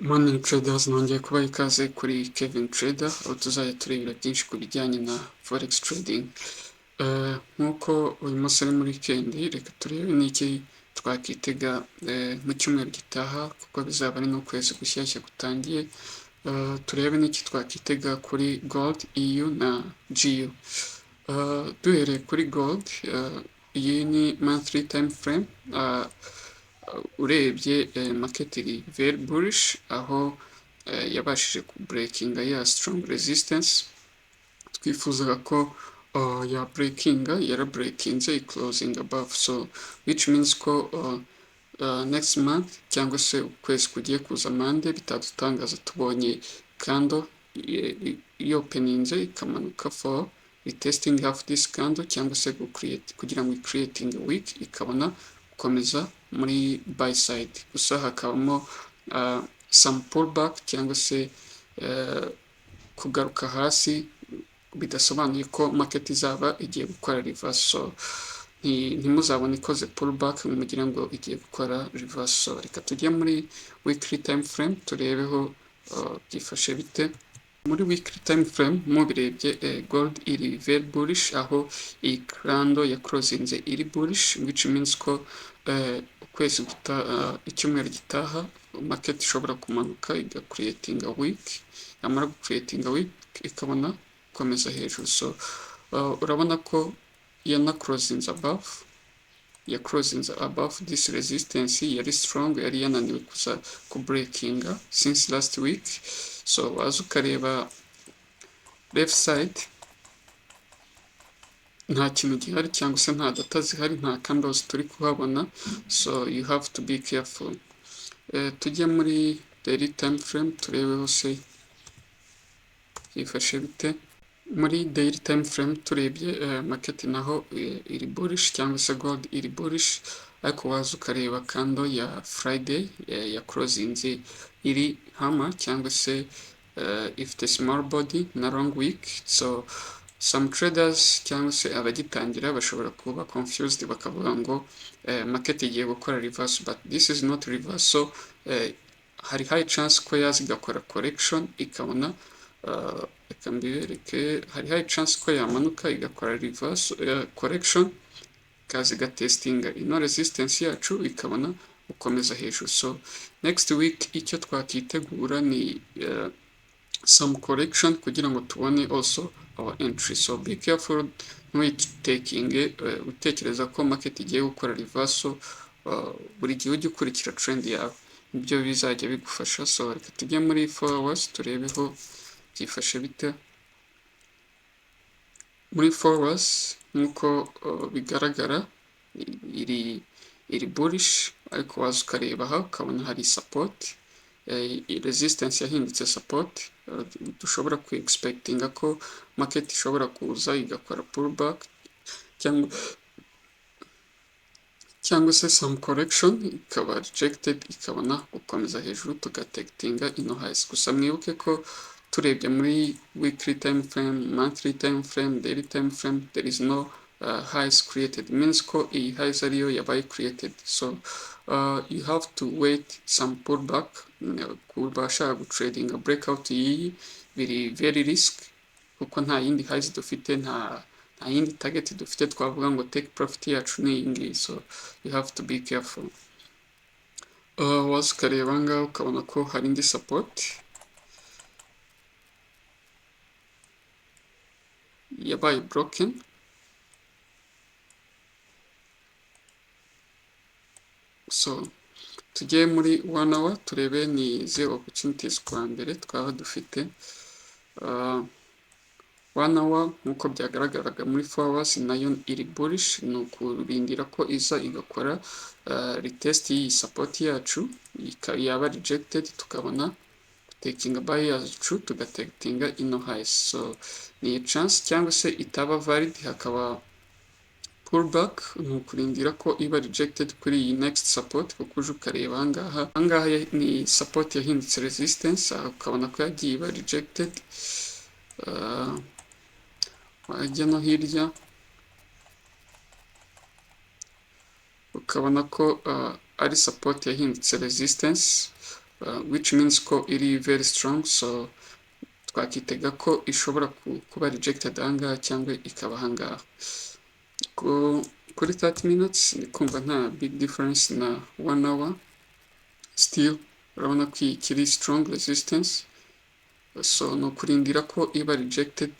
Morning traders, nongeye kubaha ikaze kuri Kevin Trader, aho tuzajya turebera byinshi ku bijyanye na forex trading. Nk'uko uyu munsi ari muri weekend, reka turebe n'iki twakitega mu cyumweru gitaha, kuko bizaba ari n'ukwezi gushyashya gutangiye. Turebe n'iki twakitega kuri gold, EU na GU. Duhereye kuri gold, iyi ni monthly time frame. Urebye market iri very bullish, aho yabashije kubreakinga ya strong resistance twifuzaga ko ya breakinga, yarabreakinze closing above, so which means ko next month cyangwa se ukwezi kugiye kuza mande bitadutangaza tubonye candle yopeninze ikamanuka for retesting half this candle, cyangwa se kugira ngo creating a week ikabona gukomeza muri buy side. Gusa hakabamo some pullback cyangwa se kugaruka hasi, bidasobanuye ko market izaba igiye gukora reverse, so ntimuzabone ikoze pullback mugira ngo igiye gukora reverse. So reka tujye muri weekly time frame turebeho byifashe bite. Muri weekly time frame mubirebye, gold iri very bullish, aho iyi candle ya closinze iri bullish, which means ko ukwezi icyumweru gitaha market ishobora kumanuka iga creating a week, yamara creating a week ikabona gukomeza hejuru. So urabona ko yana closinze above, ya closinze above this resistance yari strong, yari yananiwe kuza ku breakinga since last week. So waza ukareba left side, nta kintu gihari cyangwa se nta data zihari, nta candles turi kuhabona, so you have to be careful. Tujye muri daily time frame turebeho se yifashe bite. Muri daily time frame turebye market naho iri bullish, cyangwa se gold iri bullish, ariko waza ukareba candle ya Friday ya closinze iri hammer, cyangwa se ifite small body na long wick. So some traders cyangwa se abagitangira bashobora kuba confused bakavuga ngo market igiye gukora reverse, but this is not reverse. So hari high chance ko yaza igakora correction ikabona reka mbibereke, hari high chance ko yamanuka igakora reverse correction, kazi gatestinga ino resistance yacu ikabona gukomeza hejuru. So next week icyo twakitegura ni some correction kugira ngo tubone also our entry. So be careful taking utekereza ko market igiye gukora reversal, buri gihe ujye ukurikira trend yawe, nibyo bizajya bigufasha. So reka tujye muri 4 hours turebeho byifashe bite. Muri 4 hours nkuko bigaragara iri bullish, ariko waza ukareba aha ukabona hari support, resistance yahindutse support. Dushobora ku expectinga ko market ishobora kuza igakora pullback cyangwa se some correction ikaba rejected ikabona gukomeza hejuru tugatekitinga ino highs. Gusa mwibuke ko turebye muri weekly time frame, monthly time frame, daily time frame, there is no highs created, means ko iyi highs ariyo yabaye created. So you have to wait some pullback kubasha gutradinga breakout yiyi biri very risk, kuko nta yindi highs dufite, nta yindi target dufite twavuga ngo take profit yacu ni iyi ngiyi. So you have to be careful. Waza ukareba ngaho ukabona ko hari indi support yabaye broken. So tujye muri 1 hour turebe ni ze opportunities kwa mbere twaba dufite. 1 hour nkuko byagaragaraga muri 4 hours nayo iri bullish, ni ukurindira ko iza igakora retest iyi support yacu, yaba rejected tukabona taking a buy yacu tugatekitinga ino highs. So ni chance, cyangwa se itaba valid hakaba pullback, ni ukurindira ko iba rejected kuri iyi next support, kuko uje ukareba ahangaha ni support yahindutse resistance, ukabona ko yagiye iba rejected. Wajya no hirya ukabona ko ari support yahindutse resistance, which means ko iri very strong, so twakitega ko ishobora kuba rejected ahangaha cyangwa ikaba ahangaha. Kuri 30 minutes ni kumva nta big difference na 1 hour, still urabona ko iyi kiri strong resistance, so ni ukurindira ko iba rejected,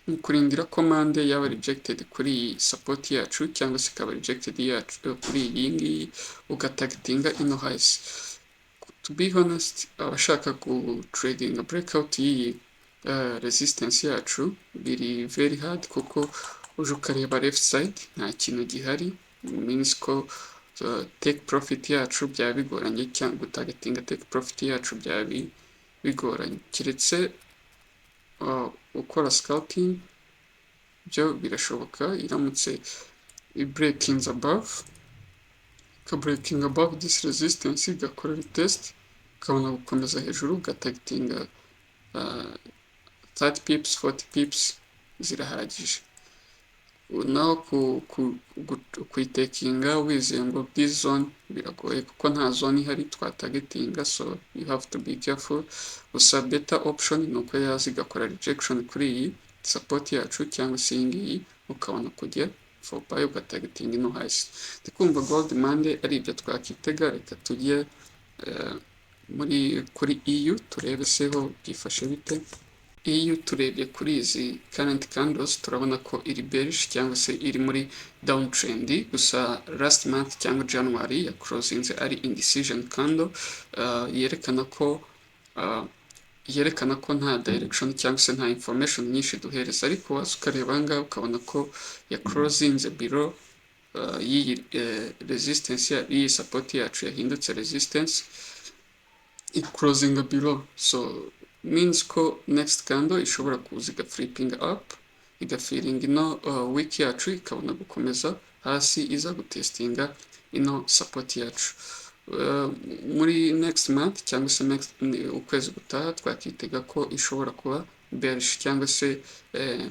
ni ukurindira ko mande yaba rejected kuri iyi support yacu cyangwa se ikaba rejected yacu kuri iyi ngiyi, ugatagitinga ino highs. To be honest, abashaka trading breakout y'iyi resistance yacu biri very hard, kuko uje ukareba left side nta kintu gihari, means ko take profit yacu byaba bigoranye, cyangwa gutagitinga take profit yacu byaba bigoranye, keretse ukora scalping byo birashoboka iramutse breakings above, breaking above this resistance, igakora retest, ukabona gukomeza hejuru, ugatagitinga 30 pips 40 pips zirahagije. Naho kuyitekinga wizeye ngo this zone biragoye, kuko nta zone ihari twatagitinga, so you have to be careful. Gusa better option ni uko yaza igakora rejection kuri iyi support yacu cyangwa se iyi ngiyi, ukabona kujya for buy ugatagitinga ino hasi. Ndikumva gold mande ari ibyo twakitega. Reka tujye kuri EU turebe seho byifashe bite. EU turebye kuri izi current candles turabona ko iri bearish cyangwa se iri muri downtrend, gusa last month cyangwa January ya closinze ari indecision candle, yerekana ko nta direction cyangwa se nta information nyinshi duhereza, ariko waza ukareba ahangaha ukabona ko ya closinze below y'iyi resistance y'iyi support yacu yahindutse resistance, closing below, so means ko next candle ishobora kuza igaflipping up, igafiringa ino week yacu, ikabona gukomeza hasi, iza gutestinga ino support yacu. Muri next month cyangwa se ukwezi gutaha twakitega ko ishobora kuba bearish, cyangwa se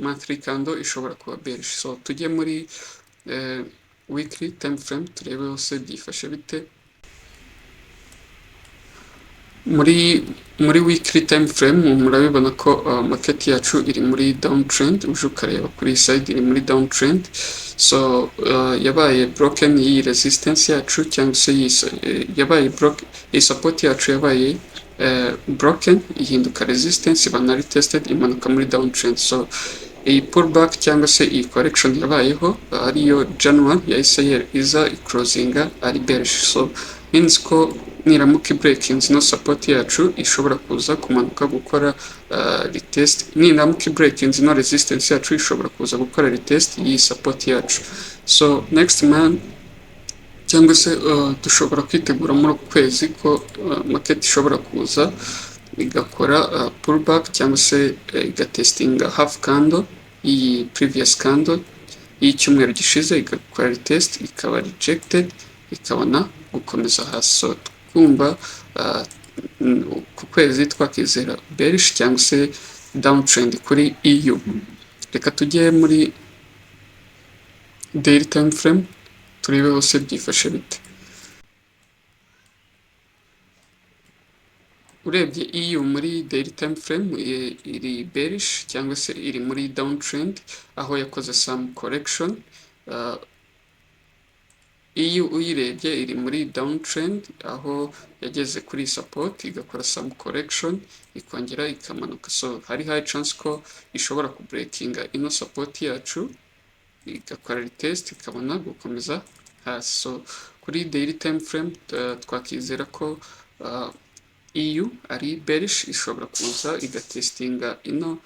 monthly candle ishobora kuba bearish. So tujye muri weekly time frame turebe hose byifashe bite. Muri weekly time frame murabibona ko market yacu iri muri downtrend, uje ukareba kuri side iri muri downtrend, so yabaye broken iyi resistance yacu, cyangwa se yabaye iyi support yacu yabaye broken, ihinduka resistance, ibana retested, imanuka muri downtrend. So iyi pullback cyangwa se iyi correction yabayeho ariyo January yahise iza closinga ari bearish, so means ko niramuka breakings no support yacu ishobora kuza kumanuka gukora retest, niramuka breakings no resistance yacu ishobora kuza gukora retest iyi support yacu. So next month cyangwa se dushobora kwitegura muri kwezi ko market ishobora kuza igakora pullback cyangwa se igatestinga half candle iyi previous candle y'icyumweru gishize, igakora retest ikaba rejected, ikabona gukomeza hasi. So kumva ku kwezi twakizera bearish cyangwa se downtrend kuri EU. Reka tujye muri daily time frame turebe hose byifashe bite. Urebye EU muri daily time frame iri bearish cyangwa se iri muri downtrend, aho yakoze some correction. EU uyirebye iri muri downtrend, aho yageze kuri support igakora some correction ikongera ikamanuka, so hari high chance ko ishobora ku breakinga ino support yacu igakora retest ikabona gukomeza hasi. So kuri daily time frame twakizera ko EU ari bearish, ishobora kuza igatestinga ino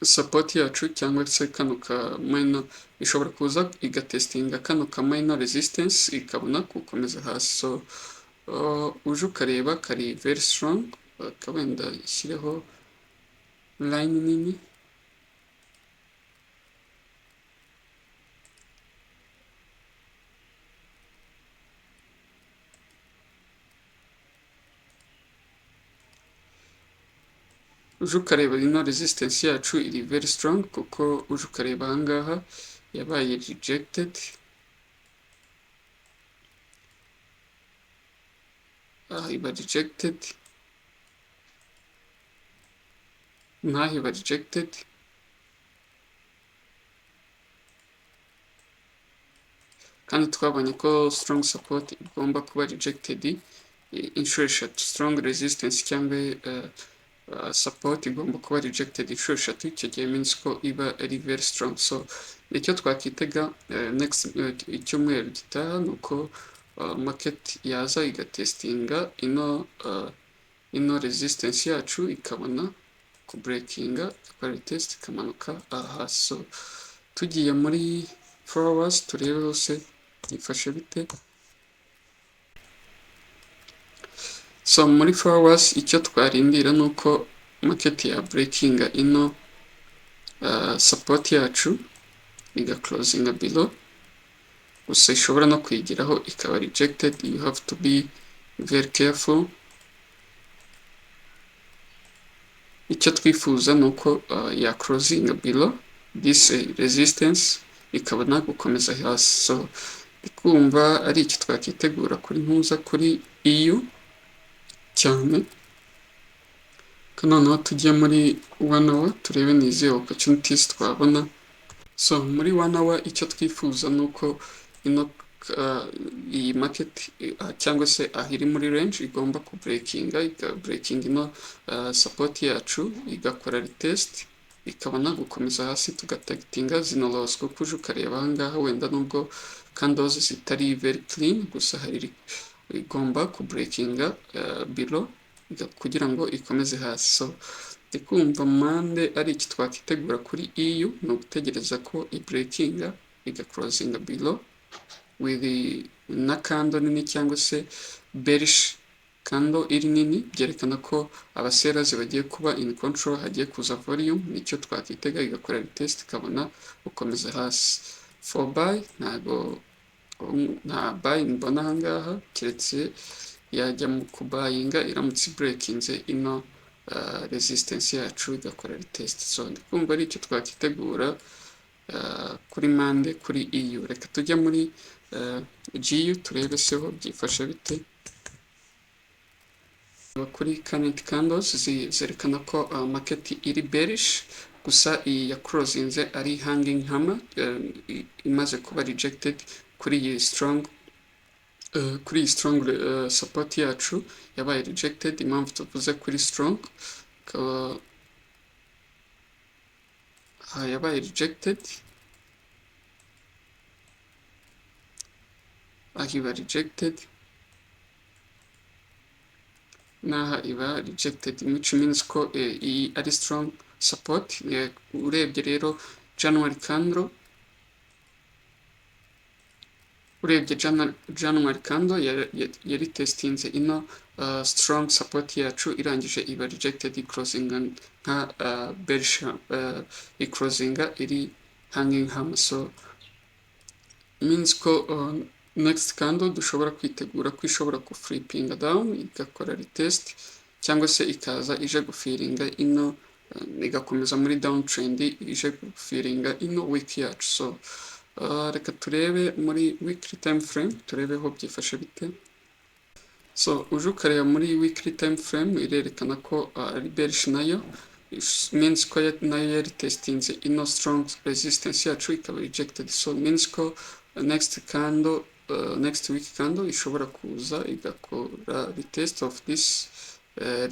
support yacu cyangwa se kano ka minor, ishobora kuza igatestinga kano ka minor resistance ikabona gukomeza hasi. So uje ukareba kari very strong, kabenda ishyireho line nini, uje ukareba ino resistance yacu iri very strong, kuko uje ukareba ahangaha yabaye rejected, iba rejected, n'aha iba rejected, kandi twabonye ko strong support igomba kuba rejected inshuro eshatu, strong resistance cyangwa support igomba kuba rejected inshuro eshatu, icyo gihe means ko iba ari very strong. So icyo twakitega next icyumweru gitaha ni uko market yaza igatestinga ino resistance yacu ikabona ku breakinga igakora test ikamanuka aha. So tugiye muri 4 hours turebe hose yifashe bite. So muri 4 hours icyo twarindira ni uko market ya breakinga ino support yacu iga closinga below, gusa ishobora no kwigiraho ikaba rejected. You have to be very careful. Icyo twifuza ni uko ya closinga below this resistance ikabona gukomeza hasi. So ndikumva ari iki twakitegura kuri mpuza kuri EU cyane. Noneho tujye muri 1 hour turebe ni izihe opportunities twabona. So muri 1 hour icyo twifuza ni uko iyi market cyangwa se ahiri muri range igomba ku breakinga ino support yacu igakora retest ikabona gukomeza hasi tugatargetinga zino lows, kuko uje ukareba ahangaha wenda nubwo candles zitari very clean, gusa hari igomba ku breakinga below kugira ngo ikomeze hasi. So ndikumva mande ari iki twakitegura kuri EU no gutegereza ko i breakinga iga closinga below with na candle nini cyangwa se bearish candle iri nini, byerekana ko abasellers bagiye kuba in control, hagiye kuza volume, nicyo twakitega igakora retest ikabona gukomeza hasi. For buy nta buy mbona ahangaha keretse yajya mu kubayinga iramutse breakinze ino resistance yacu igakora retest. So ndikumva ari icyo twakitegura kuri mande kuri EU. Reka tujya muri GU turebe seho byifashe bite. Kuri current candles zerekana ko market iri bearish, gusa iyi ya closinze ari hanging hammer imaze kuba rejected kuri iyi strong support yacu yabaye rejected. Impamvu tuvuze kuri strong yabaye rejected, iba rejected n'aha iba rejected, which means ko iyi ari strong support. Urebye rero January candle, January candle yari testinze ino strong support yacu irangije iba rejected closing nka bearish closing iri hanging hammer. So means ko next candle dushobora kwitegura ko ishobora ku flippinga down igakora retest cyangwa se ikaza ije gufiringa ino igakomeza muri downtrend ije gufiringa ino week yacu. So reka turebe muri weekly time frame turebe ho byifashe bite. So uje ukareba muri weekly time frame irerekana ko ari bearish nayo, means ko nayo yari testinze ino strong resistance yacu ikaba rejected. So means ko next week candle ishobora kuza igakora retest of this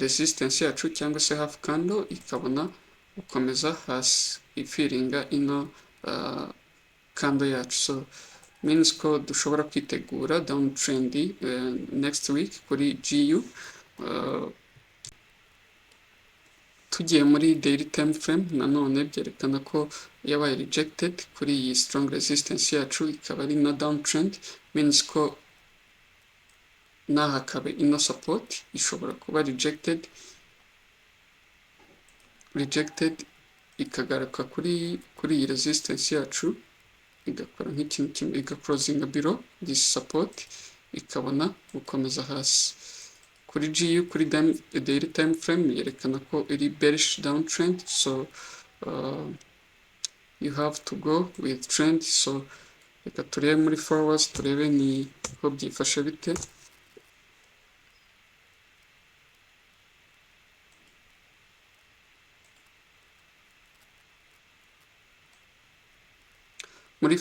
resistance yacu cyangwa se half candle ikabona gukomeza hasi ifiringa ino candle yacu. So means ko dushobora kwitegura downtrend next week kuri GU. Tugiye muri daily time frame nanone byerekana ko yabaye rejected kuri iyi strong resistance yacu ikaba ari na downtrend, means ko naha kabe ino support ishobora kuba rejected ikagaruka kuri iyi resistance yacu igakora nk'ikintu kimwe igaclosinga below this support ikabona gukomeza hasi. Kuri GU kuri daily time frame yerekana ko iri bearish downtrend, so you have to go with trend. So reka turebe muri 4 hours turebe ni ho byifashe bite. muri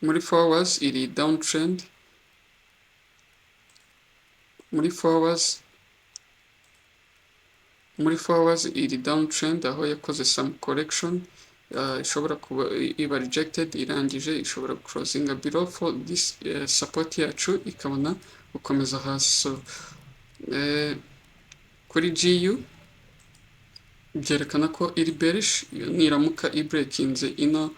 muri forwards iri downtrend, muri forwards iri downtrend aho yakoze some correction, ishobora kuba iba rejected irangije, ishobora crossinga below for this support yacu ikabona gukomeza hasi. So kuri GU byerekana ko iri bearish, niramuka ibreakinze ino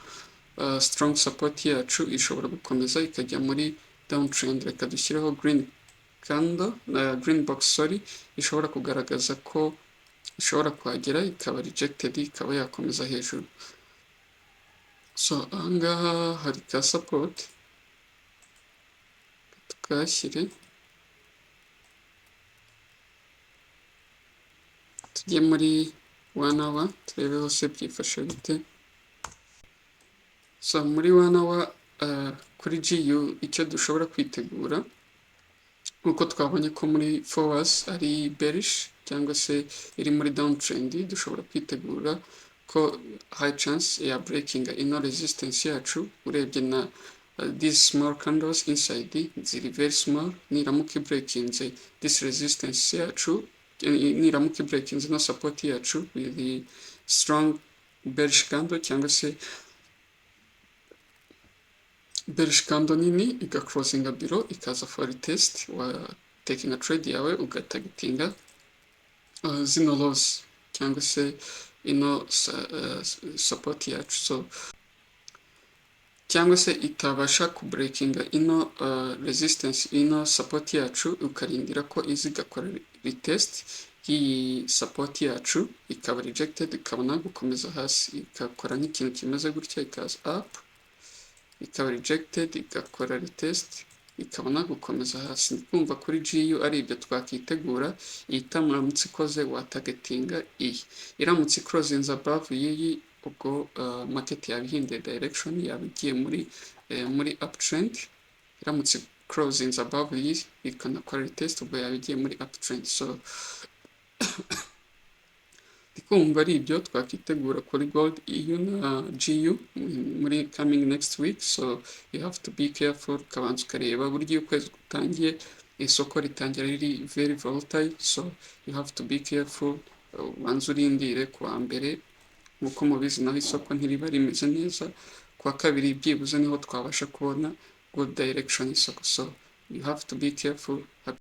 strong support yacu ishobora gukomeza ikajya muri downtrend. Reka dushyireho green candle green box, sorry, ishobora kugaragaza ko ishobora kuhagera ikaba rejected ikaba yakomeza hejuru. So ahangaha hari ka support, tukashyire tujye muri 1 hour turebe hose byifashe bite. So muri 1 hour kuri GU icyo dushobora kwitegura nkuko twabonye ko muri forwards ari bearish cyangwa se iri muri downtrend, dushobora kwitegura ko high chance ya breaking ino resistance yacu. Urebye na these small candles inside ziri very small, niramuka breakinze this resistance yacu, niramuka breakinze no support yacu with the strong bearish candle cyangwa se bearish candle nini igacrosinga below ikaza for retest, wa taking a trade yawe ugatagatinga zino lows cyangwa se ino support yacu. So cyangwa se itabasha kubreakinga ino resistance ino support yacu, ukarindira ko izi gakora retest y'iyi support yacu ikaba rejected ikabona gukomeza hasi, ikakora nk'ikintu kimeze gutya ikaza up, ikaba rejected igakora retest ikabona gukomeza hasi. Kumva kuri GU ari ibyo twakitegura. Itamuramutse ikoze watagatinga iyi, iramutse closing above iyi ubwo market yabihinduye direction, yabigiye muri uptrend. Iramutse closing above iyi ikanakora retest ubwo yabigiye muri uptrend. So ndikumva ari ibyo twakitegura kuri gold EU na GU muri coming next week. So you have to be careful, kabanza ukareba buryo ukwezi gutangiye isoko ritangira riri very volatile, so you have to be careful. Banza urindire kuwa mbere, nkuko mubizi naho isoko ntiriba rimeze neza, kuwa kabiri byibuze niho twabasha kubona good direction isoko. So you have to be careful.